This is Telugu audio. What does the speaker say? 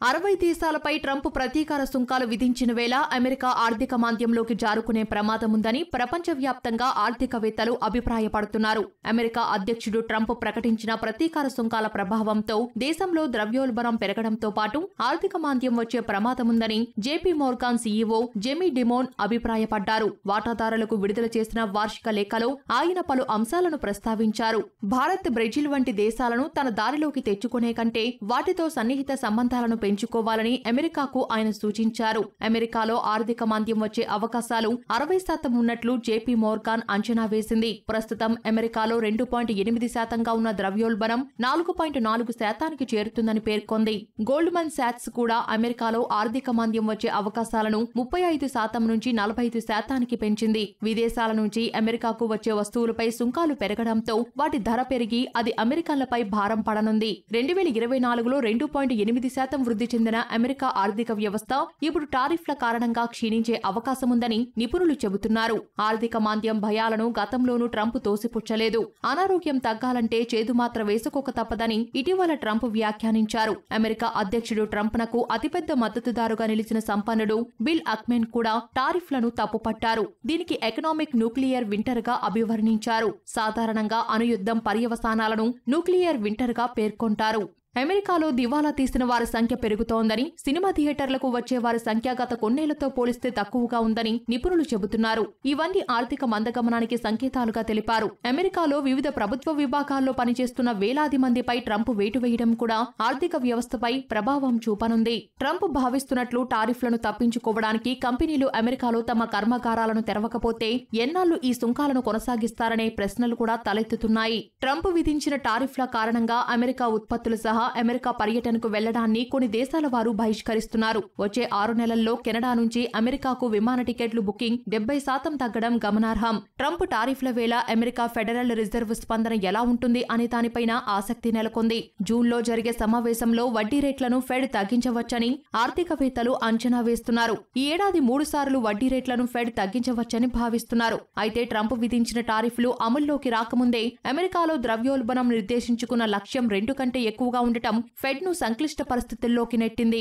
60 దేశాలపై ట్రంప్ ప్రతీకార సుంకాలు విధించిన వేళ అమెరికా ఆర్థిక మాంద్యంలోకి జారుకునే ప్రమాదముందని ప్రపంచవ్యాప్తంగా ఆర్థికవేత్తలు అభిప్రాయపడుతున్నారు. అమెరికా అధ్యక్షుడు ట్రంప్ ప్రకటించిన ప్రతీకార సుంకాల ప్రభావంతో దేశంలో ద్రవ్యోల్బణం పెరగడంతో పాటు ఆర్థిక మాంద్యం వచ్చే ప్రమాదముందని JP Morgan CEO Jamie Dimon అభిప్రాయపడ్డారు. వాటాదారులకు విడుదల చేసిన వార్షిక లేఖలో ఆయన పలు అంశాలను ప్రస్తావించారు. భారత్, బ్రెజిల్ వంటి దేశాలను తన దారిలోకి తెచ్చుకునే కంటే వాటితో సన్నిహిత సంబంధాలను పెంచుకోవాలని అమెరికాకు ఆయన సూచించారు. అమెరికాలో ఆర్థిక మాంద్యం వచ్చే అవకాశాలు 60% ఉన్నట్లు జేపీ మోర్గాన్ అంచనా వేసింది. ప్రస్తుతం అమెరికాలో 2.8% ఉన్న ద్రవ్యోల్బణం 4.4% చేరుతుందని పేర్కొంది. గోల్డ్మన్ సాక్స్ కూడా అమెరికాలో ఆర్థిక మాంద్యం వచ్చే అవకాశాలను 35% నుంచి 45% పెంచింది. విదేశాల నుంచి అమెరికాకు వచ్చే వస్తువులపై సుంకాలు పెరగడంతో వాటి ధర పెరిగి అది అమెరికన్లపై భారం పడనుంది. 2024లో 2.8% వృద్ధి చెందిన అమెరికా ఆర్థిక వ్యవస్థ ఇప్పుడు టారిఫ్ల కారణంగా క్షీణించే అవకాశముందని నిపుణులు చెబుతున్నారు. ఆర్థిక మాంద్యం భయాలను గతంలోనూ ట్రంప్ తోసిపుచ్చలేదు. అనారోగ్యం తగ్గాలంటే చేదుమాత్ర వేసుకోక తప్పదని ఇటీవల ట్రంప్ వ్యాఖ్యానించారు. అమెరికా అధ్యక్షుడు ట్రంప్నకు అతిపెద్ద మద్దతుదారుగా నిలిచిన సంపన్నుడు బిల్ అక్మెన్ కూడా టారిఫ్లను తప్పుపట్టారు. దీనికి ఎకనామిక్ న్యూక్లియర్ వింటర్ గా అభివర్ణించారు. సాధారణంగా అణుయుద్ధం పర్యవసానాలను న్యూక్లియర్ వింటర్ గా పేర్కొంటారు. అమెరికాలో దివాలా తీసిన వారి సంఖ్య పెరుగుతోందని, సినిమా థియేటర్లకు వచ్చే వారి సంఖ్య గత కొన్నేళ్లతో పోలిస్తే తక్కువగా ఉందని నిపుణులు చెబుతున్నారు. ఇవన్నీ ఆర్థిక మందగమనానికి సంకేతాలుగా తెలిపారు. అమెరికాలో వివిధ ప్రభుత్వ విభాగాల్లో పనిచేస్తున్న వేలాది మందిపై ట్రంప్ వేటు వేయడం కూడా ఆర్థిక వ్యవస్థపై ప్రభావం చూపనుంది. ట్రంప్ భావిస్తున్నట్లు టారిఫ్లను తప్పించుకోవడానికి కంపెనీలు అమెరికాలో తమ కర్మాగారాలను తెరవకపోతే ఎన్నాళ్లు ఈ సుంకాలను కొనసాగిస్తారనే ప్రశ్నలు కూడా తలెత్తుతున్నాయి. ట్రంప్ విధించిన టారిఫ్ల కారణంగా అమెరికా ఉత్పత్తులు సహా అమెరికా పర్యటనకు వెళ్లడాన్ని కొన్ని దేశాల వారు బహిష్కరిస్తున్నారు. వచ్చే 6 నెలల్లో కెనడా నుంచి అమెరికాకు విమాన టికెట్లు బుకింగ్ 70% తగ్గడం గమనార్హం. ట్రంప్ టారిఫ్ల వేళ అమెరికా ఫెడరల్ రిజర్వ్ స్పందన ఎలా ఉంటుంది అనే దానిపైన ఆసక్తి నెలకొంది. జూన్లో జరిగే సమావేశంలో వడ్డీ రేట్లను ఫెడ్ తగ్గించవచ్చని ఆర్థికవేత్తలు అంచనా వేస్తున్నారు. ఈ ఏడాది 3 సార్లు వడ్డీ రేట్లను ఫెడ్ తగ్గించవచ్చని భావిస్తున్నారు. అయితే ట్రంప్ విధించిన టారిఫ్లు అమల్లోకి రాకముందే అమెరికాలో ద్రవ్యోల్బణం నిర్దేశించుకున్న లక్ష్యం 2 కంటే ఎక్కువగా ఉండటం ఫెడ్ ను సంక్లిష్ట పరిస్థితుల్లోకి నెట్టింది.